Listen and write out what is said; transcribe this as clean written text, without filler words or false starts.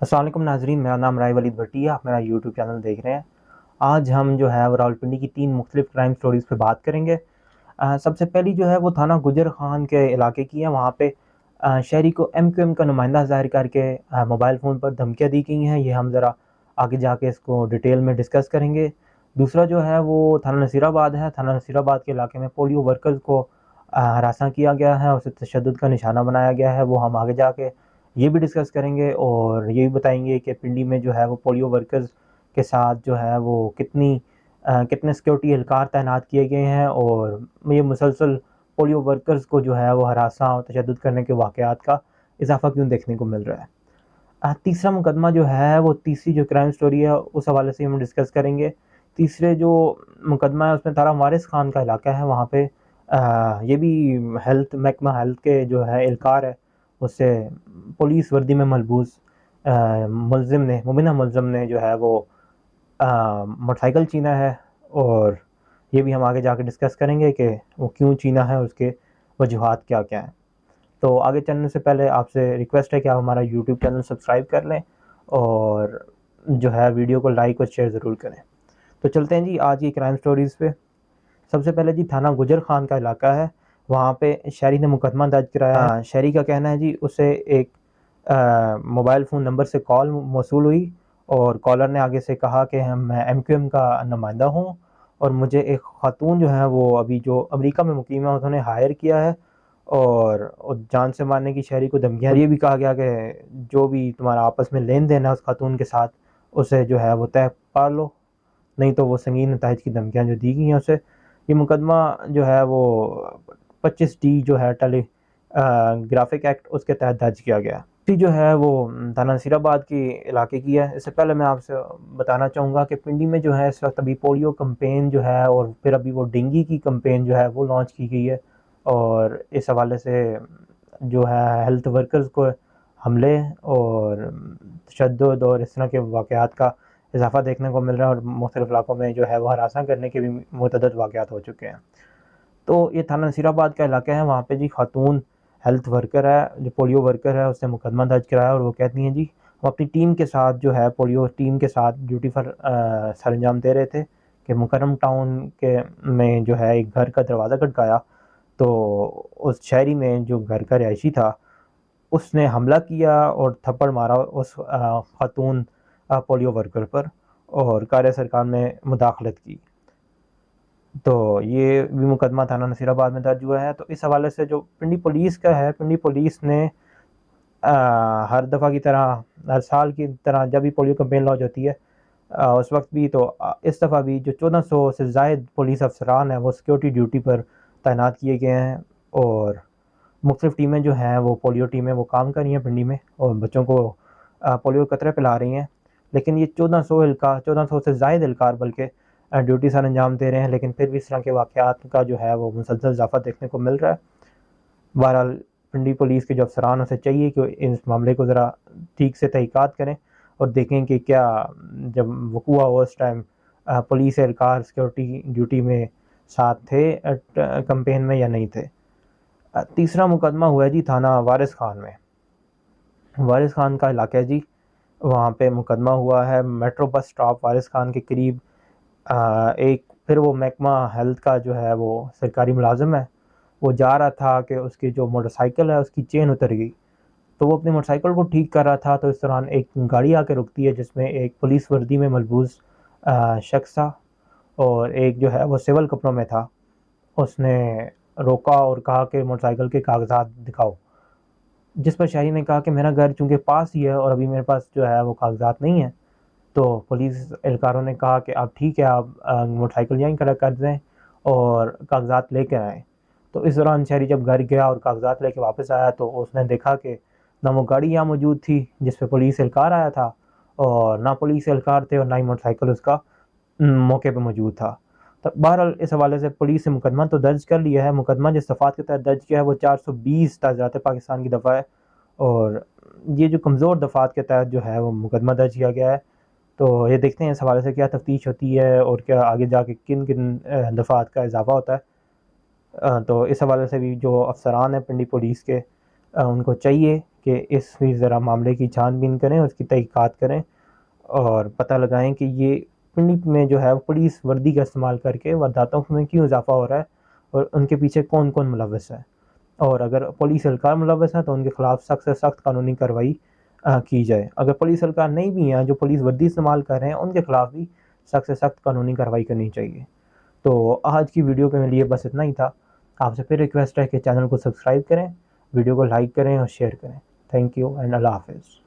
السلام علیکم ناظرین، میرا نام رائے ولید بھٹی ہے۔ آپ میرا یوٹیوب چینل دیکھ رہے ہیں۔ آج ہم جو ہے وہ راولپنڈی کی 3 مختلف کرائم سٹوریز پہ بات کریں گے۔ سب سے پہلی جو ہے وہ تھانہ گجر خان کے علاقے کی ہے۔ وہاں پہ شہری کو ایم کیو ایم کا نمائندہ ظاہر کر کے موبائل فون پر دھمکیاں دی گئی ہیں۔ یہ ہم ذرا آگے جا کے اس کو ڈیٹیل میں ڈسکس کریں گے۔ دوسرا جو ہے وہ تھانہ نصیر آباد ہے۔ تھانہ نصیر آباد کے علاقے میں پولیو ورکرز کو ہراساں کیا گیا ہے، اسے تشدد کا نشانہ بنایا گیا ہے۔ وہ ہم آگے جا کے یہ بھی ڈسکس کریں گے اور یہ بھی بتائیں گے کہ پنڈی میں جو ہے وہ پولیو ورکرز کے ساتھ جو ہے وہ کتنے سیکیورٹی اہلکار تعینات کیے گئے ہیں، اور یہ مسلسل پولیو ورکرز کو جو ہے وہ ہراساں اور تشدد کرنے کے واقعات کا اضافہ کیوں دیکھنے کو مل رہا ہے۔ تیسرا مقدمہ جو ہے وہ تیسری جو کرائم سٹوری ہے اس حوالے سے ہم ڈسکس کریں گے۔ تیسرے جو مقدمہ ہے اس میں تارا وارث خان کا علاقہ ہے۔ وہاں پہ یہ بھی محکمہ ہیلتھ کے جو ہے اہلکار ہے، اس سے پولیس وردی میں ملبوس مبینہ ملزم نے جو ہے وہ موٹر سائیکل چھینا ہے، اور یہ بھی ہم آگے جا کے ڈسکس کریں گے کہ وہ کیوں چھینا ہے، اس کے وجوہات کیا کیا ہیں۔ تو آگے چلنے سے پہلے آپ سے ریکویسٹ ہے کہ آپ ہمارا یوٹیوب چینل سبسکرائب کر لیں اور جو ہے ویڈیو کو لائک اور شیئر ضرور کریں۔ تو چلتے ہیں جی آج کی کرائم سٹوریز پہ۔ سب سے پہلے جی تھانہ گجر خان کا علاقہ ہے۔ وہاں پہ شہری نے مقدمہ درج کرایا ہے۔ شہری کا کہنا ہے جی اسے ایک موبائل فون نمبر سے کال موصول ہوئی، اور کالر نے آگے سے کہا کہ میں ایم کیو ایم کا نمائندہ ہوں، اور مجھے ایک خاتون جو ہے وہ ابھی جو امریکہ میں مقیم ہے انہوں نے ہائر کیا ہے، اور جان سے مارنے کی شہری کو دھمکیاں، اور یہ بھی کہا گیا کہ جو بھی تمہارا آپس میں لین دین ہے اس خاتون کے ساتھ اسے جو ہے وہ طے پا لو، نہیں تو وہ سنگین نتائج کی دھمکیاں جو دی گئی ہیں اسے۔ یہ مقدمہ جو ہے وہ 25D جو ہے ٹیلی گرافک ایکٹ اس کے تحت درج کیا گیا۔ جو ہے وہ تھانہ نصیر آباد کی علاقے کی ہے۔ اس سے پہلے میں آپ سے بتانا چاہوں گا کہ پنڈی میں جو ہے اس وقت ابھی پولیو کمپین جو ہے، اور پھر ابھی وہ ڈینگی کی کمپین جو ہے وہ لانچ کی گئی ہے، اور اس حوالے سے جو ہے ہیلتھ ورکرز کو حملے اور تشدد اور اس طرح کے واقعات کا اضافہ دیکھنے کو مل رہا ہے، اور مختلف علاقوں میں جو ہے وہ ہراساں کرنے کے بھی متعدد واقعات ہو چکے ہیں۔ تو یہ تھانہ نصیر آباد کا علاقہ ہے۔ وہاں پہ جی خاتون ہیلتھ ورکر ہے، جو پولیو ورکر ہے، اس نے مقدمہ درج کرایا، اور وہ کہتی ہیں جی ہم اپنی ٹیم کے ساتھ جو ہے پولیو ٹیم کے ساتھ ڈیوٹی پر سر انجام دے رہے تھے کہ مکرم ٹاؤن کے میں جو ہے ایک گھر کا دروازہ کھٹکایا، تو اس شہری میں جو گھر کا رہائشی تھا اس نے حملہ کیا اور تھپڑ مارا اس خاتون پولیو ورکر پر، اور کاریہ سرکار میں مداخلت کی۔ تو یہ بھی مقدمہ تھانہ نصیر آباد میں درج ہوا ہے۔ تو اس حوالے سے جو پنڈی پولیس کا ہے، پنڈی پولیس نے ہر دفعہ کی طرح، ہر سال کی طرح جب بھی پولیو کمپین لانچ ہوتی ہے اس وقت بھی، تو اس دفعہ بھی جو 1400 سے زائد پولیس افسران ہیں وہ سیکیورٹی ڈیوٹی پر تعینات کیے گئے ہیں، اور مختلف ٹیمیں جو ہیں وہ پولیو ٹیمیں وہ کام کر رہی ہیں پنڈی میں، اور بچوں کو پولیو قطرے پلا رہی ہیں۔ لیکن یہ 1400 سے زائد اہلکار بلکہ ڈیوٹی سر انجام دے رہے ہیں، لیکن پھر بھی اس طرح کے واقعات کا جو ہے وہ مسلسل اضافہ دیکھنے کو مل رہا ہے۔ بہرحال پنڈی پولیس کے جو افسران اسے چاہیے کہ اس معاملے کو ذرا ٹھیک سے تحقیقات کریں اور دیکھیں کہ کیا جب وقوع ہوا اس ٹائم پولیس اہلکار سیکیورٹی ڈیوٹی میں ساتھ تھے کمپین میں یا نہیں تھے۔ تیسرا مقدمہ ہوا ہے جی تھانہ وارث خان میں۔ وارث خان کا علاقہ ہے جی، وہاں پہ مقدمہ ہوا ہے metro bus stop Waris Khan کے قریب۔ ایک پھر وہ محکمہ ہیلتھ کا جو ہے وہ سرکاری ملازم ہے، وہ جا رہا تھا کہ اس کی جو موٹر سائیکل ہے اس کی چین اتر گئی، تو وہ اپنی موٹر سائیکل کو ٹھیک کر رہا تھا، تو اس دوران ایک گاڑی آ کے رکتی ہے جس میں ایک پولیس وردی میں ملبوس شخص تھا، اور ایک جو ہے وہ سول کپڑوں میں تھا۔ اس نے روکا اور کہا کہ موٹر سائیکل کے کاغذات دکھاؤ، جس پر شہری نے کہا کہ میرا گھر چونکہ پاس ہی ہے اور ابھی میرے پاس جو ہے وہ کاغذات نہیں ہیں۔ تو پولیس اہلکاروں نے کہا کہ آپ ٹھیک ہے، آپ موٹر سائیکل یہیں کھڑا کر دیں اور کاغذات لے کے آئیں۔ تو اس دوران شہری جب گھر گیا اور کاغذات لے کے واپس آیا تو اس نے دیکھا کہ نہ وہ گاڑی یہاں موجود تھی جس پہ پولیس اہلکار آیا تھا، اور نہ پولیس اہلکار تھے، اور نہ ہی موٹر سائیکل اس کا موقع پہ موجود تھا۔ تو بہرحال اس حوالے سے پولیس نے مقدمہ تو درج کر لیا ہے۔ مقدمہ جس دفعات کے تحت درج کیا ہے وہ 420 تعزیرات پاکستان کی دفعہ ہے، اور یہ جو کمزور دفعات کے تحت جو ہے وہ مقدمہ درج کیا گیا ہے۔ تو یہ دیکھتے ہیں اس حوالے سے کیا تفتیش ہوتی ہے اور کیا آگے جا کے کن کن دفعات کا اضافہ ہوتا ہے۔ تو اس حوالے سے بھی جو افسران ہیں پنڈی پولیس کے ان کو چاہیے کہ اس بھی ذرا معاملے کی چھان بین کریں، اس کی تحقیقات کریں اور پتہ لگائیں کہ یہ پنڈی میں جو ہے وہ پولیس وردی کا استعمال کر کے وارداتوں میں کیوں اضافہ ہو رہا ہے اور ان کے پیچھے کون کون ملوث ہے، اور اگر پولیس اہلکار ملوث ہیں تو ان کے خلاف سخت سے سخت قانونی کارروائی کی جائے۔ اگر پولیس اہلکار نہیں بھی ہیں، جو پولیس وردی استعمال کر رہے ہیں، ان کے خلاف بھی سخت سے سخت قانونی کارروائی کرنی چاہیے۔ تو آج کی ویڈیو کے لیے بس اتنا ہی تھا۔ آپ سے پھر ریکویسٹ ہے کہ چینل کو سبسکرائب کریں، ویڈیو کو لائک کریں اور شیئر کریں۔ تھینک یو اینڈ اللہ حافظ۔